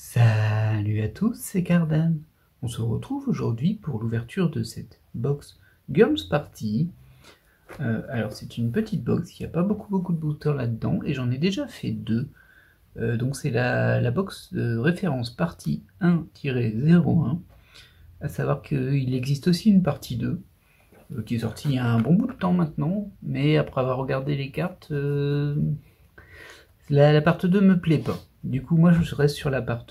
Salut à tous, c'est Cardan. On se retrouve aujourd'hui pour l'ouverture de cette box Girls Party. Alors c'est une petite box, il n'y a pas beaucoup de boosters là-dedans et j'en ai déjà fait deux. Donc c'est la box de référence partie 1-01. À savoir qu'il existe aussi une partie 2 qui est sortie il y a un bon bout de temps maintenant, mais après avoir regardé les cartes, la part 2 me plaît pas. Du coup moi je reste sur la part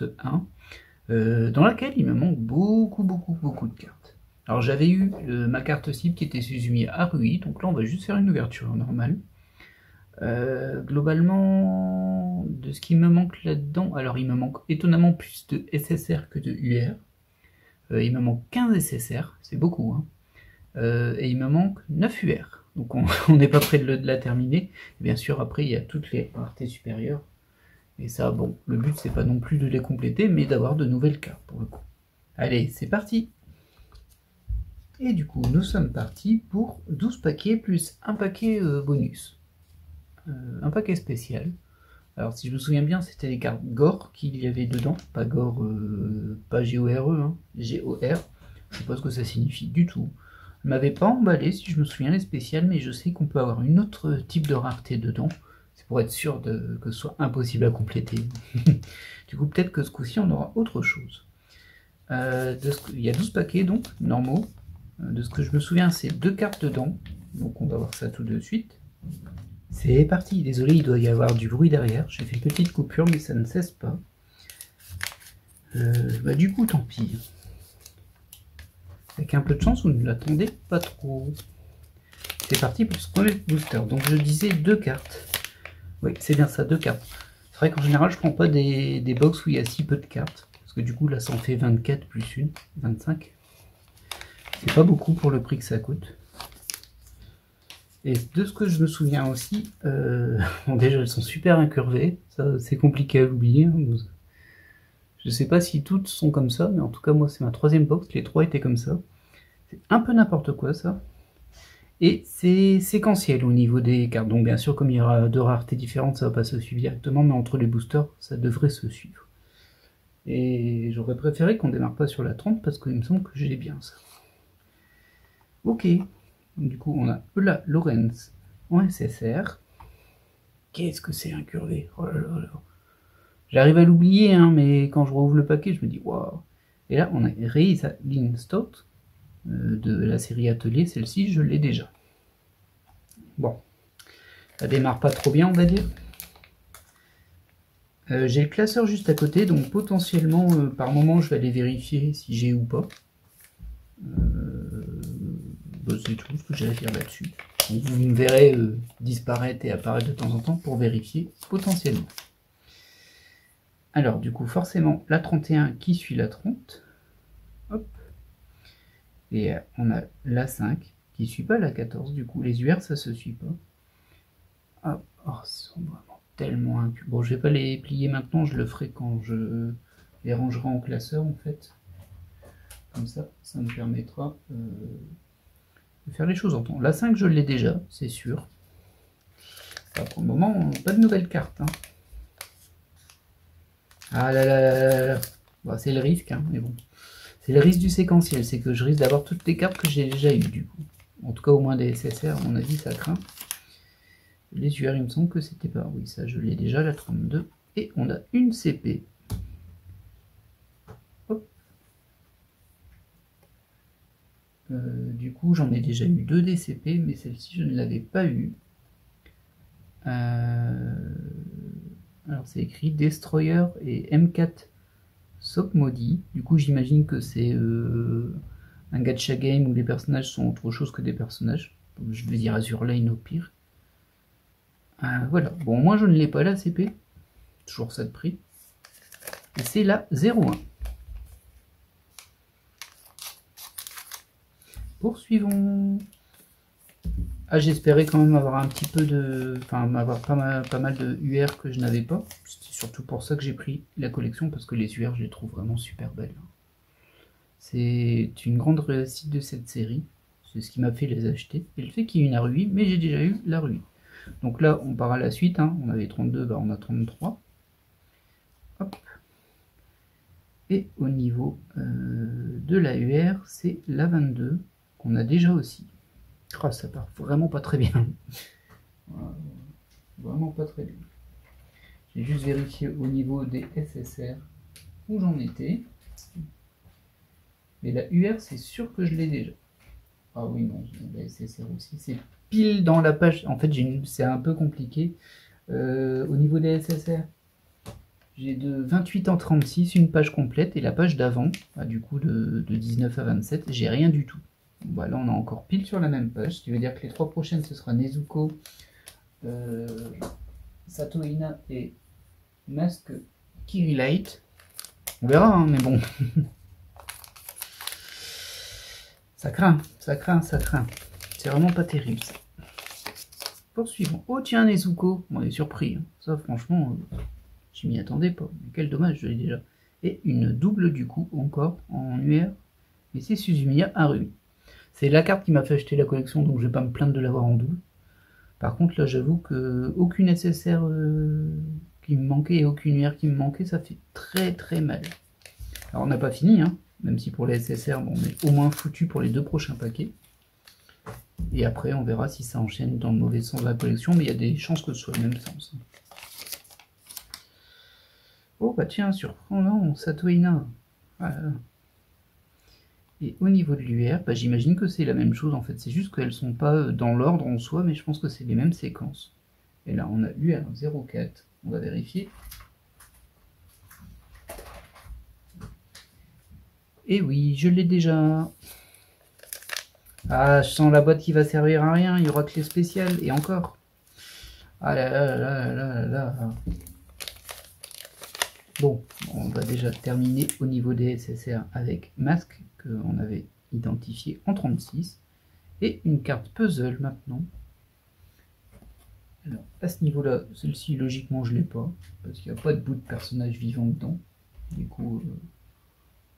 1. Dans laquelle il me manque beaucoup de cartes. Alors j'avais eu ma carte cible qui était Suzumi Harui, donc là on va juste faire une ouverture normale. Globalement, de ce qui me manque là-dedans, alors il me manque étonnamment plus de SSR que de UR. Il me manque 15 SSR, c'est beaucoup, hein. Et il me manque 9 UR. Donc on n'est pas près de la terminer. Et bien sûr, après il y a toutes les raretés supérieures. Et ça, bon, le but c'est pas non plus de les compléter, mais d'avoir de nouvelles cartes pour le coup. Allez, c'est parti. Et du coup, nous sommes partis pour 12 paquets plus un paquet bonus. Un paquet spécial. Alors si je me souviens bien, c'était les cartes Gore qu'il y avait dedans. Pas Gore, pas G-O-R-E, hein. G-O-R. Je sais pas ce que ça signifie du tout. Elle m'avait pas emballé, si je me souviens, les spéciales, mais je sais qu'on peut avoir une autre type de rareté dedans. C'est pour être sûr que ce soit impossible à compléter. Du coup, peut-être que ce coup-ci, on aura autre chose. Il y a 12 paquets, donc, normaux. De ce que je me souviens, c'est 2 cartes dedans. Donc, on va voir ça tout de suite. C'est parti. Désolé, il doit y avoir du bruit derrière. J'ai fait une petite coupure, mais ça ne cesse pas. Du coup, tant pis. Avec un peu de chance, vous ne l'attendez pas trop. C'est parti pour ce premier booster. Donc, je disais 2 cartes. Oui, c'est bien ça, 2 cartes. C'est vrai qu'en général, je prends pas des box où il y a si peu de cartes. Parce que du coup, là, ça en fait 24 plus 1, 25. C'est pas beaucoup pour le prix que ça coûte. Et de ce que je me souviens aussi, bon, déjà, elles sont super incurvées. Ça, c'est compliqué à l'oublier. Hein. Je sais pas si toutes sont comme ça, mais en tout cas, moi, c'est ma 3e box. Les 3 étaient comme ça. C'est un peu n'importe quoi, ça. Et c'est séquentiel au niveau des cartes. Donc bien sûr, comme il y aura 2 raretés différentes, ça va pas se suivre directement, mais entre les boosters, ça devrait se suivre. Et j'aurais préféré qu'on démarre pas sur la 30 parce qu'il me semble que j'ai bien ça. Ok. Donc, du coup, on a Eula Lorenz en SSR. Qu'est-ce que c'est incurvé? Oh là là là. J'arrive à l'oublier, hein, mais quand je rouvre le paquet, je me dis waouh. Et là, on a Reisa Lindstott de la série Atelier. Celle-ci, je l'ai déjà. Bon, ça démarre pas trop bien, on va dire. J'ai le classeur juste à côté, donc potentiellement, par moment, je vais aller vérifier si j'ai ou pas. C'est tout ce que j'ai à dire là-dessus. Vous me verrez disparaître et apparaître de temps en temps pour vérifier potentiellement. Alors, du coup, forcément, la 31 qui suit la 30. Hop. Et on a la 5 qui suit pas la 14. Du coup, les UR, ça se suit pas. Hop. Oh, ce sont vraiment tellement incul. Bon, je vais pas les plier maintenant, je le ferai quand je les rangerai en classeur, en fait. Comme ça, ça me permettra de faire les choses en temps. La 5, je l'ai déjà, c'est sûr. Alors, pour le moment, pas de nouvelles cartes. Hein. Ah là là là là là. Bon, c'est le risque, hein, mais bon. C'est le risque du séquentiel, c'est que je risque d'avoir toutes les cartes que j'ai déjà eues, du coup. En tout cas, au moins des SSR, à mon avis, ça craint. Les UR, il me semble que c'était pas... Oui, ça, je l'ai déjà, la 32. Et on a une CP. Hop. Du coup, j'en ai déjà eu 2 DCP, mais celle-ci, je ne l'avais pas eu. Alors, c'est écrit Destroyer et M4 Sopmodi. Du coup, j'imagine que c'est un gacha game où les personnages sont autre chose que des personnages. Je vais dire Azure Lane au pire. Voilà. Bon, moi, je ne l'ai pas la CP. Toujours ça de prix. Et c'est la 01. Poursuivons. Ah, j'espérais quand même avoir un petit peu de... Enfin, avoir pas mal de UR que je n'avais pas. C'est surtout pour ça que j'ai pris la collection, parce que les UR, je les trouve vraiment super belles. C'est une grande réussite de cette série. C'est ce qui m'a fait les acheter. Et le fait qu'il y ait une Arui, mais j'ai déjà eu la Arui. Donc là, on part à la suite. Hein. On avait 32, bah on a 33. Hop. Et au niveau de la UR, c'est la 22 qu'on a déjà aussi. Oh, ça part vraiment pas très bien. Voilà. Vraiment pas très bien. J'ai juste vérifié au niveau des SSR où j'en étais. Mais la UR, c'est sûr que je l'ai déjà. Ah oui, non, la SSR aussi. C'est pile dans la page. En fait, c'est un peu compliqué. Au niveau des SSR, j'ai de 28 en 36, une page complète, et la page d'avant, du coup de 19 à 27, j'ai rien du tout. Bon, là, on est encore pile sur la même page, ce qui veut dire que les 3 prochaines, ce sera Nezuko, Satohina et Mask Kirilight. On verra, hein, mais bon. Ça craint, ça craint, ça craint. C'est vraiment pas terrible, ça. Poursuivons. Oh tiens, Nezuko, on est surpris. Hein. Ça, franchement, je m'y attendais pas. Mais quel dommage, je l'ai déjà. Et une double du coup, encore, en UR. Mais c'est Suzumiya Harumi. C'est la carte qui m'a fait acheter la collection, donc je vais pas me plaindre de l'avoir en double. Par contre, là, j'avoue que aucune SSR qui me manquait et aucune UR qui me manquait, ça fait très très mal. Alors, on n'a pas fini, hein. Même si pour les SSR, bon, on est au moins foutu pour les 2 prochains paquets. Et après, on verra si ça enchaîne dans le mauvais sens de la collection, mais il y a des chances que ce soit le même sens. Oh bah tiens, surprenant, Satohina. Voilà. Et au niveau de l'UR, bah, j'imagine que c'est la même chose en fait. C'est juste qu'elles sont pas dans l'ordre en soi, mais je pense que c'est les mêmes séquences. Et là, on a UR 04. On va vérifier. Et oui, je l'ai déjà. Ah, je sens la boîte qui va servir à rien. Il y aura que les spéciales. Et encore. Ah là là là là là là. Bon, on va déjà terminer au niveau des SSR avec Masque, qu'on avait identifié en 36. Et une carte puzzle maintenant. Alors, à ce niveau-là, celle-ci, logiquement, je ne l'ai pas. Parce qu'il n'y a pas de bout de personnage vivant dedans. Du coup,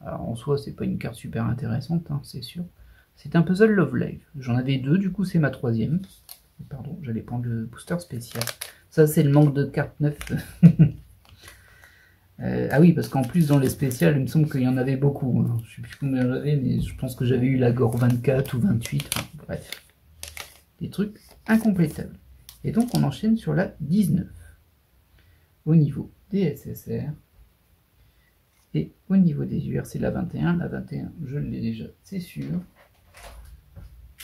alors en soi, c'est pas une carte super intéressante, hein, c'est sûr. C'est un puzzle Love Live. J'en avais 2, du coup, c'est ma 3e. Pardon, j'allais prendre le booster spécial. Ça, c'est le manque de cartes neuves. Ah oui, parce qu'en plus, dans les spéciales, il me semble qu'il y en avait beaucoup. Hein. Je ne sais plus combien j'avais, mais je pense que j'avais eu la Gore 24 ou 28. Enfin, bref. Des trucs incomplétables. Et donc, on enchaîne sur la 19. Au niveau des SSR. Et au niveau des UR, c'est la 21. La 21, je l'ai déjà, c'est sûr.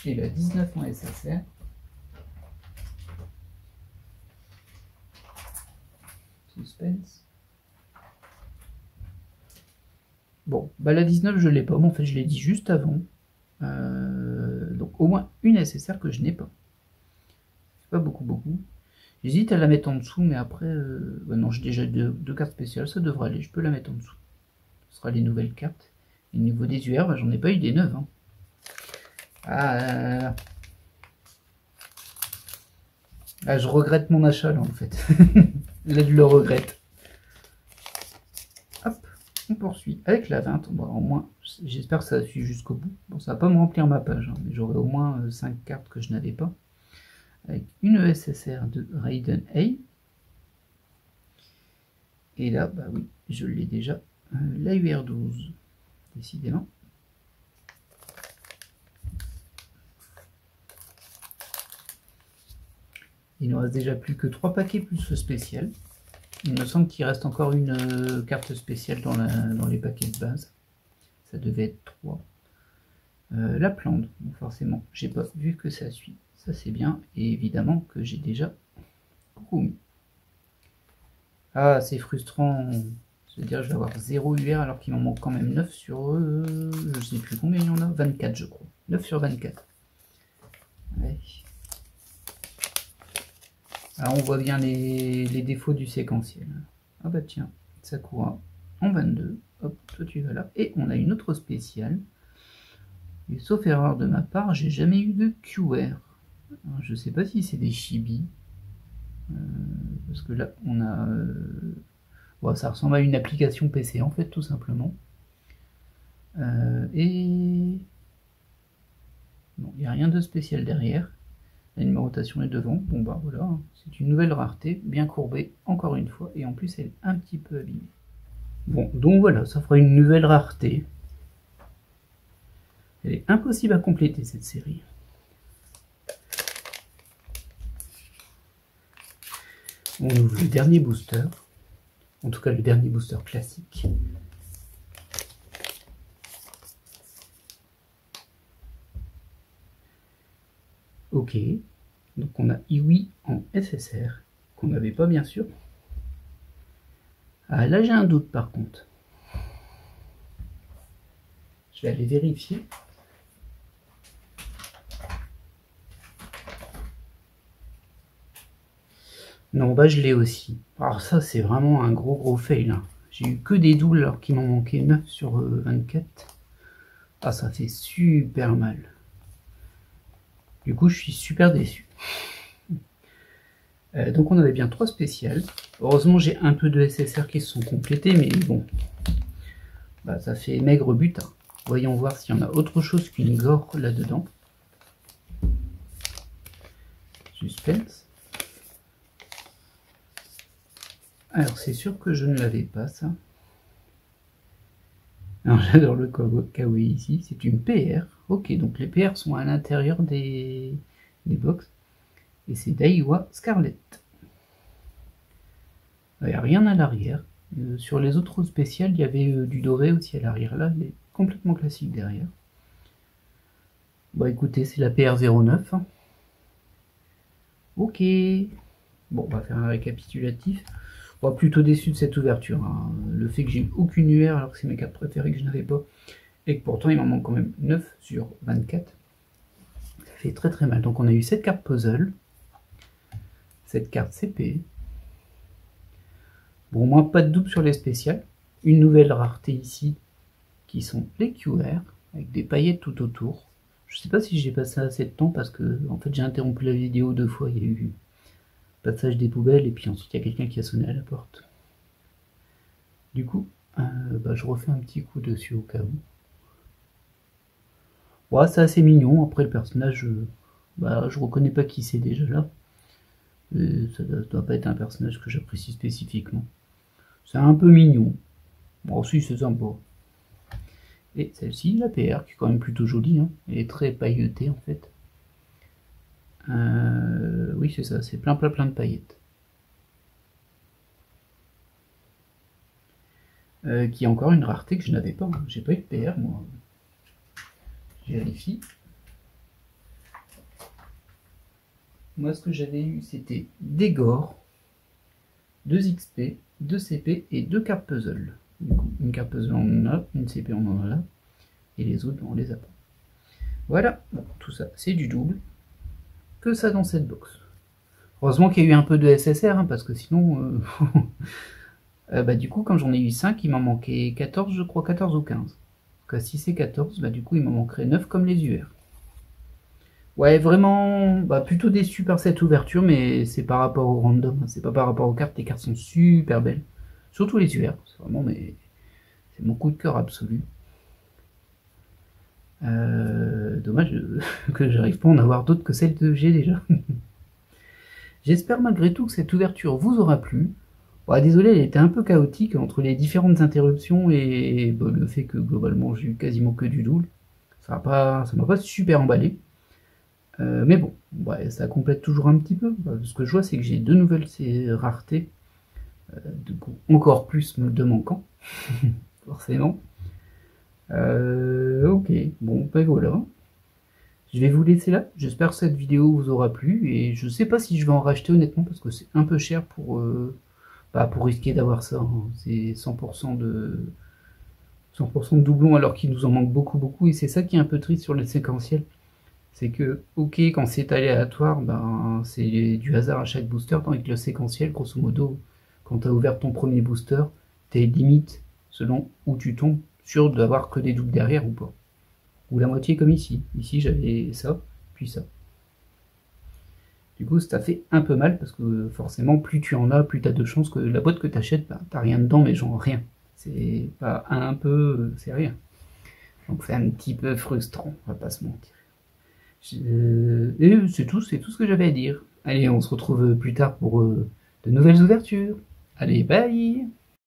Et la 19 en SSR. Suspense. Bon, bah la 19, je l'ai pas. Bon, en fait, je l'ai dit juste avant. Donc, au moins une SSR que je n'ai pas. C'est pas beaucoup. J'hésite à la mettre en dessous, mais après... bah non, j'ai déjà deux cartes spéciales, ça devrait aller. Je peux la mettre en dessous. Ce sera les nouvelles cartes. Et au niveau des UR, bah, j'en ai pas eu des neuves. Hein. Ah, je regrette mon achat, là, en fait. Là, je le regrette. Hop, on poursuit avec la 20. Bon, au moins, j'espère que ça suit jusqu'au bout. Bon, ça va pas me remplir ma page, hein, mais j'aurai au moins 5 cartes que je n'avais pas. Avec une SSR de Raiden A. Et là, bah oui, je l'ai déjà. La UR12, décidément. Il ne reste déjà plus que 3 paquets plus le spécial. Il me semble qu'il reste encore une carte spéciale dans les paquets de base. Ça devait être 3. La plante, donc forcément, j'ai pas vu que ça suit. Ça c'est bien. Et évidemment que j'ai déjà beaucoup mis. Ah, c'est frustrant. C'est-à-dire je vais avoir 0 UR alors qu'il m'en manque quand même 9 sur... je sais plus combien il y en a. 24 je crois. 9 sur 24. Ouais. Alors on voit bien les défauts du séquentiel. Ah bah tiens, Sakura en 22. Hop, toi tu vas là. Et on a une autre spéciale. Et sauf erreur de ma part, j'ai jamais eu de QR. Alors, je sais pas si c'est des chibi. Parce que là, on a... bon, ça ressemble à une application PC en fait, tout simplement. Et... bon, il n'y a rien de spécial derrière. La numérotation est devant. Bon bah voilà, c'est une nouvelle rareté, bien courbée, encore une fois, et en plus elle est un petit peu abîmée. Bon, donc voilà, ça fera une nouvelle rareté. Elle est impossible à compléter cette série. On ouvre le dernier booster. En tout cas, le dernier booster classique. Ok. Donc on a Iwi en SSR, qu'on n'avait pas bien sûr. Ah, là j'ai un doute par contre. Je vais aller vérifier. Non, bah je l'ai aussi. Alors ça c'est vraiment un gros fail. Hein. J'ai eu que des doubles alors qu'il m'en manquait 9 sur 24. Ah, ça fait super mal. Du coup je suis super déçu. Donc on avait bien 3 spéciales. Heureusement j'ai un peu de SSR qui se sont complétés, mais bon, bah, ça fait maigre butin. Voyons voir s'il y en a autre chose qu'une gore là-dedans. Suspense. Alors c'est sûr que je ne l'avais pas ça. Alors j'adore le kawaii ici, c'est une PR. Ok, donc les PR sont à l'intérieur des box. Et c'est Daiwa Scarlet. Il n'y a rien à l'arrière. Sur les autres spéciales, il y avait du doré aussi à l'arrière. Là, il est complètement classique derrière. Bon, écoutez, c'est la PR09. Hein. Ok. Bon, on va faire un récapitulatif. Bon, plutôt déçu de cette ouverture. Hein. Le fait que j'ai eu aucune UR alors que c'est mes cartes préférées que je n'avais pas. Et que pourtant, il m'en manque quand même 9 sur 24. Ça fait très mal. Donc, on a eu cette carte puzzle. Cette carte CP. Bon, au moins pas de double sur les spéciales. Une nouvelle rareté ici, qui sont les QR, avec des paillettes tout autour. Je sais pas si j'ai passé assez de temps, parce que en fait j'ai interrompu la vidéo 2 fois. Il y a eu passage des poubelles, et puis ensuite il y a quelqu'un qui a sonné à la porte. Du coup, bah, je refais un petit coup dessus au cas où. Ouais, c'est assez mignon. Après le personnage, bah, je reconnais pas qui c'est déjà là. Ça doit pas être un personnage que j'apprécie spécifiquement. C'est un peu mignon. Bon, si, c'est sympa. Et celle-ci, la PR, qui est quand même plutôt jolie. Hein. Elle est très pailletée, en fait. Oui, c'est ça. C'est plein de paillettes. Qui est encore une rareté que je n'avais pas. Hein. J'ai pas eu de PR, moi. Je vérifie. Moi, ce que j'avais eu, c'était des Gore, 2 XP, 2 CP et 2 cartes puzzle. Du coup, une carte puzzle on en a, une CP on en a là, et les autres on les a pas. Voilà, bon, tout ça c'est du double. Que ça dans cette box. Heureusement qu'il y a eu un peu de SSR, hein, parce que sinon, bah, du coup, quand j'en ai eu 5, il m'en manquait 14, je crois, 14 ou 15. Donc, si c'est 14, bah, du coup, il m'en manquerait 9 comme les UR. Ouais, vraiment, bah, plutôt déçu par cette ouverture, mais c'est par rapport au random, hein, c'est pas par rapport aux cartes. Les cartes sont super belles, surtout les UR, c'est vraiment c'est mon coup de cœur absolu. Dommage que j'arrive pas à en avoir d'autres que celles que j'ai déjà. J'espère malgré tout que cette ouverture vous aura plu. Bon, désolé, elle était un peu chaotique entre les différentes interruptions et bah, le fait que globalement j'ai eu quasiment que du double. Ça m'a pas super emballé. Mais bon, ouais, ça complète toujours un petit peu. Ce que je vois, c'est que j'ai 2 nouvelles raretés. Du coup, encore plus de manquants. Forcément. Ok, bon, ben voilà. Je vais vous laisser là. J'espère que cette vidéo vous aura plu. Et je sais pas si je vais en racheter honnêtement, parce que c'est un peu cher pour risquer d'avoir ça. Hein. C'est 100% de 100% de doublons alors qu'il nous en manque beaucoup. Et c'est ça qui est un peu triste sur les séquentiels. C'est que, ok, quand c'est aléatoire, ben, c'est du hasard à chaque booster, tandis que le séquentiel, grosso modo, quand tu as ouvert ton premier booster, t'es limite, selon où tu tombes, sûr d'avoir que des doubles derrière ou pas. Ou la moitié comme ici. Ici, j'avais ça, puis ça. Du coup, ça fait un peu mal, parce que forcément, plus tu en as, plus tu as de chances que la boîte que tu achètes, ben, t'as rien dedans, mais genre rien. C'est pas un peu, c'est rien. Donc c'est un petit peu frustrant, on va pas se mentir. Et c'est tout ce que j'avais à dire. Allez, on se retrouve plus tard pour de nouvelles ouvertures. Allez, bye!